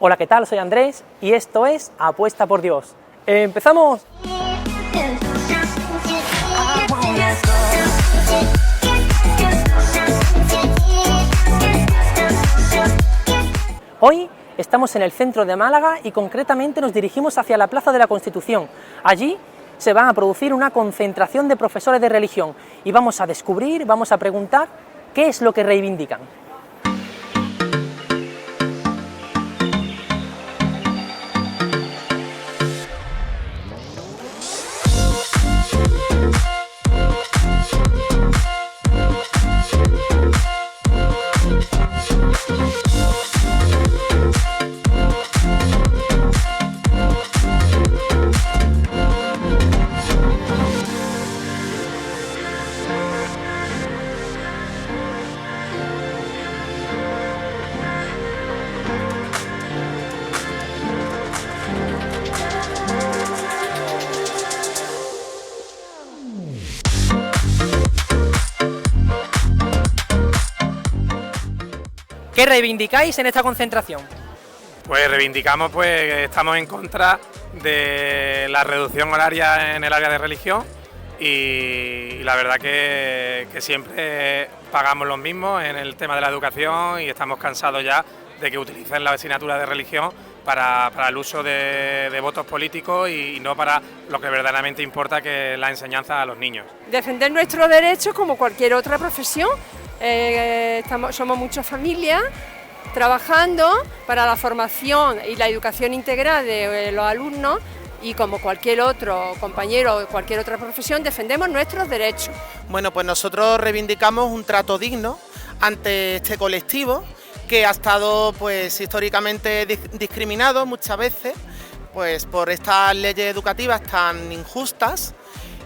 Hola, ¿qué tal? Soy Andrés y esto es Apuesta por Dios. ¡Empezamos! Hoy estamos en el centro de Málaga y concretamente nos dirigimos hacia la Plaza de la Constitución. Allí se va a producir una concentración de profesores de religión y vamos a descubrir, vamos a preguntar qué es lo que reivindican. ¿Qué reivindicáis en esta concentración? Pues reivindicamos que estamos en contra de la reducción horaria en el área de religión y la verdad que siempre pagamos los mismos en el tema de la educación y estamos cansados ya de que utilicen la asignatura de religión para el uso de votos políticos y no para lo que verdaderamente importa, que es la enseñanza a los niños. Defender nuestros derechos como cualquier otra profesión. Somos muchas familias trabajando para la formación y la educación integral de los alumnos y como cualquier otro compañero o cualquier otra profesión defendemos nuestros derechos. Bueno, pues nosotros reivindicamos un trato digno ante este colectivo que ha estado pues históricamente discriminado muchas veces pues por estas leyes educativas tan injustas.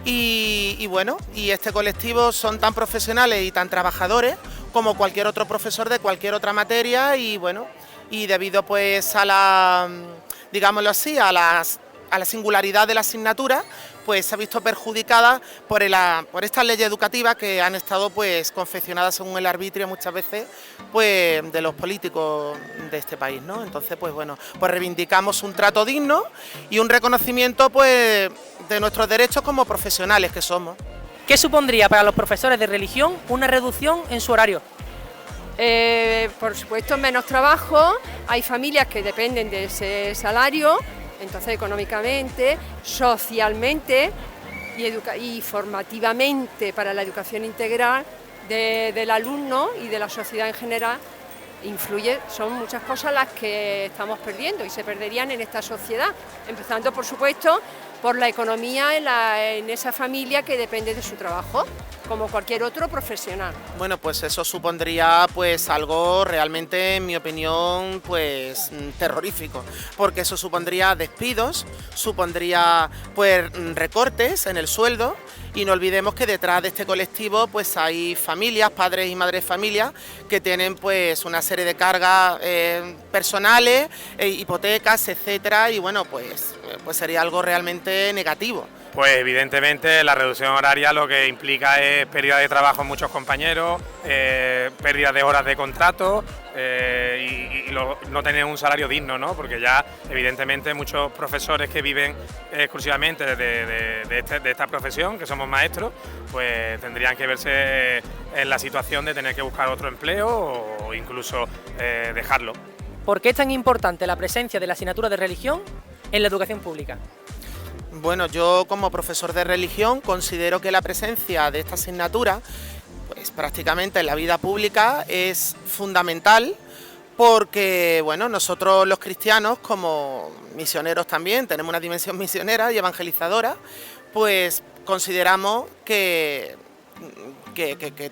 Y bueno, y este colectivo son tan profesionales y tan trabajadores como cualquier otro profesor de cualquier otra materia y bueno, y debido pues a la, digámoslo así, a la singularidad de la asignatura, pues se ha visto perjudicada por estas leyes educativas que han estado pues confeccionadas según el arbitrio muchas veces pues de los políticos de este país, ¿no? Entonces pues bueno, pues reivindicamos un trato digno y un reconocimiento pues de nuestros derechos como profesionales que somos. ¿Qué supondría para los profesores de religión una reducción en su horario? Por supuesto, menos trabajo, hay familias que dependen de ese salario, entonces económicamente, socialmente y formativamente para la educación integral del alumno y de la sociedad en general influye, son muchas cosas las que estamos perdiendo y se perderían en esta sociedad, empezando por supuesto por la economía en esa familia que depende de su trabajo, como cualquier otro profesional. Bueno, pues eso supondría pues algo realmente, en mi opinión, pues terrorífico, porque eso supondría despidos, supondría pues recortes en el sueldo y no olvidemos que detrás de este colectivo pues hay familias, padres y madres de familia que tienen pues una serie de cargas personales, hipotecas, etcétera y bueno pues sería algo realmente negativo. Pues evidentemente la reducción horaria lo que implica es pérdida de trabajo en muchos compañeros, pérdida de horas de contrato y no tener un salario digno, ¿no? Porque ya evidentemente muchos profesores que viven exclusivamente de esta profesión, que somos maestros, pues tendrían que verse en la situación de tener que buscar otro empleo o incluso dejarlo. ¿Por qué es tan importante la presencia de la asignatura de religión en la educación pública? Bueno, yo como profesor de religión considero que la presencia de esta asignatura, pues prácticamente en la vida pública es fundamental porque, bueno, nosotros los cristianos como misioneros también, tenemos una dimensión misionera y evangelizadora, pues consideramos que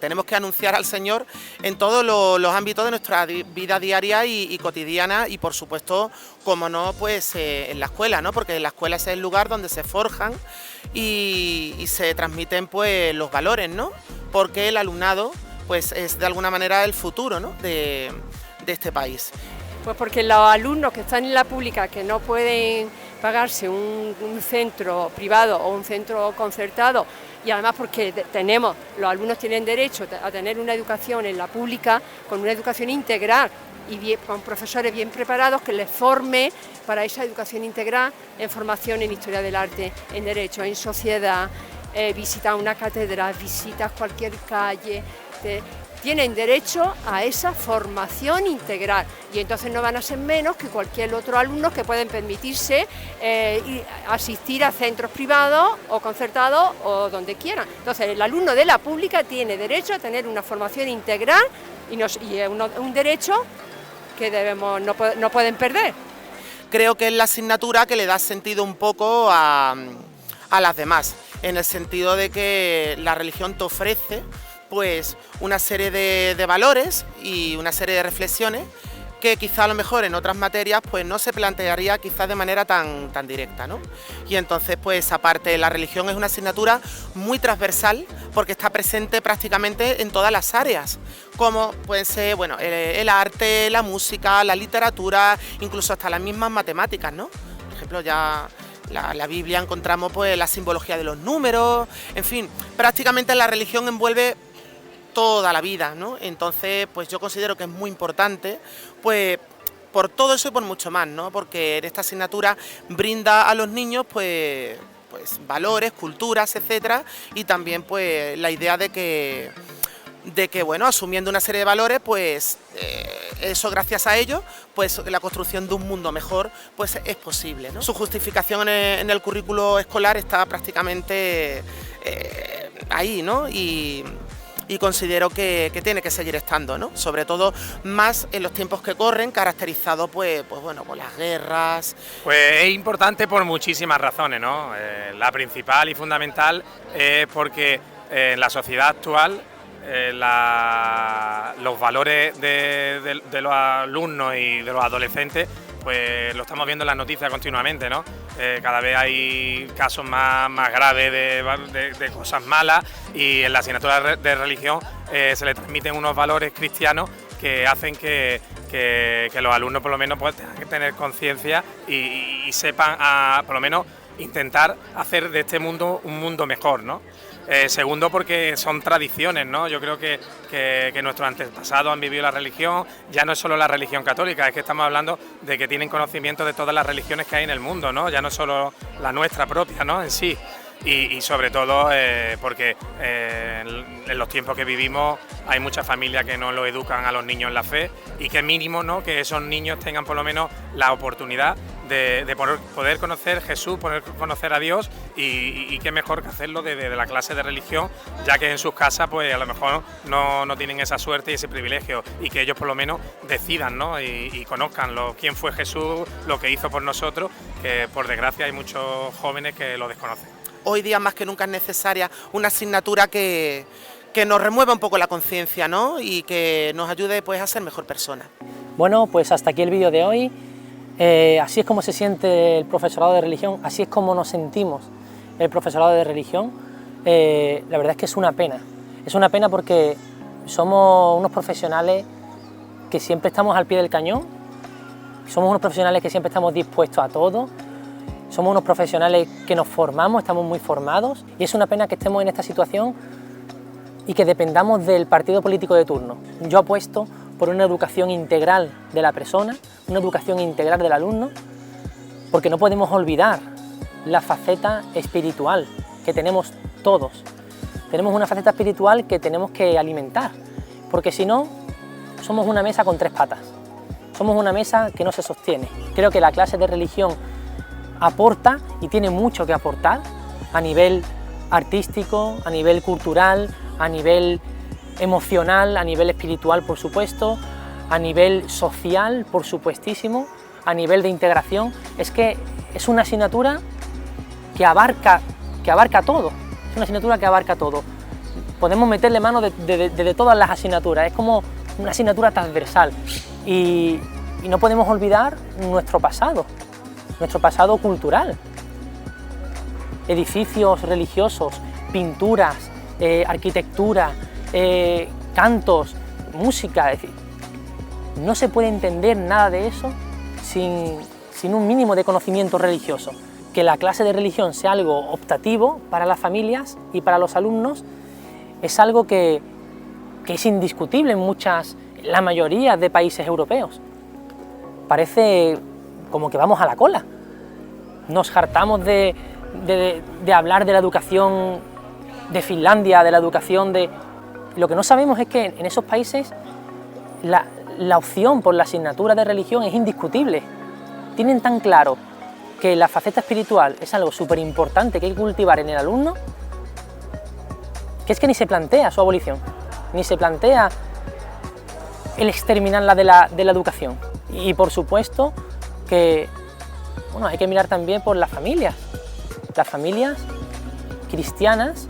tenemos que anunciar al Señor en todos los ámbitos de nuestra vida diaria y cotidiana y por supuesto, como no, pues en la escuela, ¿no? Porque en la escuela es el lugar donde se forjan y se transmiten pues los valores, ¿no? Porque el alumnado pues es de alguna manera el futuro, ¿no? de este país. Pues porque los alumnos que están en la pública que no pueden pagarse un centro privado o un centro concertado y además porque los alumnos tienen derecho a tener una educación en la pública con una educación integral y con profesores bien preparados que les forme para esa educación integral en formación en historia del arte, en derecho, en sociedad, visitas una catedral, visitas cualquier calle. Tienen derecho a esa formación integral y entonces no van a ser menos que cualquier otro alumno que pueden permitirse asistir a centros privados o concertados o donde quieran. Entonces el alumno de la pública tiene derecho a tener una formación integral y es un derecho que no pueden perder. Creo que es la asignatura que le da sentido un poco a las demás, en el sentido de que la religión te ofrece pues una serie de valores y una serie de reflexiones que quizá a lo mejor en otras materias pues no se plantearía quizás de manera tan directa, ¿no? Y entonces pues aparte la religión es una asignatura muy transversal porque está presente prácticamente en todas las áreas, como pueden ser bueno, el arte, la música, la literatura, incluso hasta las mismas matemáticas, ¿no? Por ejemplo, ya la Biblia encontramos pues la simbología de los números, en fin, prácticamente la religión envuelve toda la vida, ¿no? Entonces, pues yo considero que es muy importante, pues por todo eso y por mucho más, ¿no? Porque en esta asignatura brinda a los niños, pues valores, culturas, etcétera, y también, pues, la idea de que bueno, asumiendo una serie de valores, pues eso gracias a ello, pues la construcción de un mundo mejor, pues es posible, ¿no? Su justificación en el currículo escolar está prácticamente ahí, ¿no? Y considero que tiene que seguir estando, ¿no? Sobre todo más en los tiempos que corren, caracterizados pues bueno, por las guerras. Pues es importante por muchísimas razones, ¿no? La principal y fundamental es porque en la sociedad actual los valores de los alumnos y de los adolescentes pues lo estamos viendo en las noticias continuamente, ¿no? Cada vez hay casos más graves de cosas malas y en la asignatura de religión se le transmiten unos valores cristianos que hacen que los alumnos por lo menos pues, tengan que tener conciencia y sepan por lo menos intentar hacer de este mundo un mundo mejor, ¿no? Segundo, porque son tradiciones, ¿no? Yo creo que nuestros antepasados han vivido la religión, ya no es solo la religión católica, es que estamos hablando de que tienen conocimiento de todas las religiones que hay en el mundo, ¿no? Ya no solo la nuestra propia, ¿no? En sí. Y sobre todo porque en los tiempos que vivimos hay muchas familias que no lo educan a los niños en la fe y que mínimo, ¿no? Que esos niños tengan por lo menos la oportunidad de poder conocer Jesús, poder conocer a Dios y qué mejor que hacerlo desde la clase de religión, ya que en sus casas pues a lo mejor no tienen esa suerte y ese privilegio y que ellos por lo menos decidan, ¿no? y conozcan quién fue Jesús, lo que hizo por nosotros, que por desgracia hay muchos jóvenes que lo desconocen. Hoy día más que nunca es necesaria una asignatura que nos remueva un poco la conciencia, ¿no? Y que nos ayude pues a ser mejor personas. Bueno, pues hasta aquí el vídeo de hoy. Así es como se siente el profesorado de religión, así es como nos sentimos el profesorado de religión. La verdad es que es una pena porque somos unos profesionales que siempre estamos al pie del cañón, somos unos profesionales que siempre estamos dispuestos a todo, somos unos profesionales que nos formamos, estamos muy formados y es una pena que estemos en esta situación y que dependamos del partido político de turno. Yo apuesto por una educación integral de la persona, una educación integral del alumno, porque no podemos olvidar la faceta espiritual que tenemos todos. Tenemos una faceta espiritual que tenemos que alimentar, porque si no, somos una mesa con tres patas, somos una mesa que no se sostiene. Creo que la clase de religión aporta y tiene mucho que aportar a nivel artístico, a nivel cultural, a nivel emocional, a nivel espiritual, por supuesto, a nivel social, por supuestísimo, a nivel de integración. Es que es una asignatura que abarca todo, es una asignatura que abarca todo. Podemos meterle mano de todas las asignaturas, es como una asignatura transversal y no podemos olvidar nuestro pasado cultural. Edificios religiosos, pinturas, arquitectura, cantos, música, es decir, no se puede entender nada de eso sin un mínimo de conocimiento religioso. Que la clase de religión sea algo optativo para las familias y para los alumnos es algo que es indiscutible en muchas la mayoría de países europeos. Parece como que vamos a la cola. Nos hartamos de hablar de la educación de Finlandia, de la educación de... Lo que no sabemos es que en esos países la opción por la asignatura de religión es indiscutible. Tienen tan claro que la faceta espiritual es algo súper importante que hay que cultivar en el alumno, que es que ni se plantea su abolición, ni se plantea el exterminarla de la educación. Y por supuesto que bueno, hay que mirar también por las familias cristianas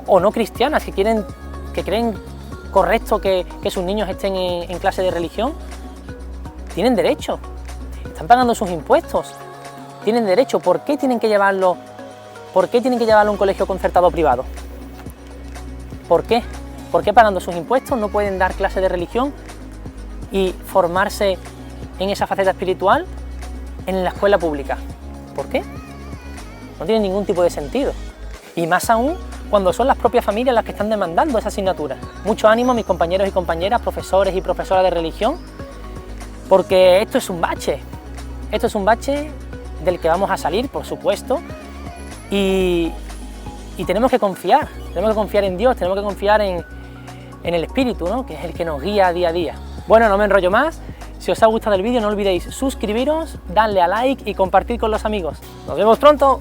o no cristianas que creen correcto que sus niños estén en clase de religión. Tienen derecho, están pagando sus impuestos, tienen derecho. ¿Por qué tienen que llevarlo a un colegio concertado privado? ¿Por qué? ¿Por qué pagando sus impuestos no pueden dar clase de religión y formarse en esa faceta espiritual en la escuela pública? ¿Por qué? No tiene ningún tipo de sentido. Y más aún cuando son las propias familias las que están demandando esa asignatura. Mucho ánimo a mis compañeros y compañeras, profesores y profesoras de religión, porque esto es un bache. Esto es un bache del que vamos a salir, por supuesto, y tenemos que confiar en Dios, tenemos que confiar en el Espíritu, ¿no? Que es el que nos guía día a día. Bueno, no me enrollo más. Si os ha gustado el vídeo no olvidéis suscribiros, darle a like y compartir con los amigos. ¡Nos vemos pronto!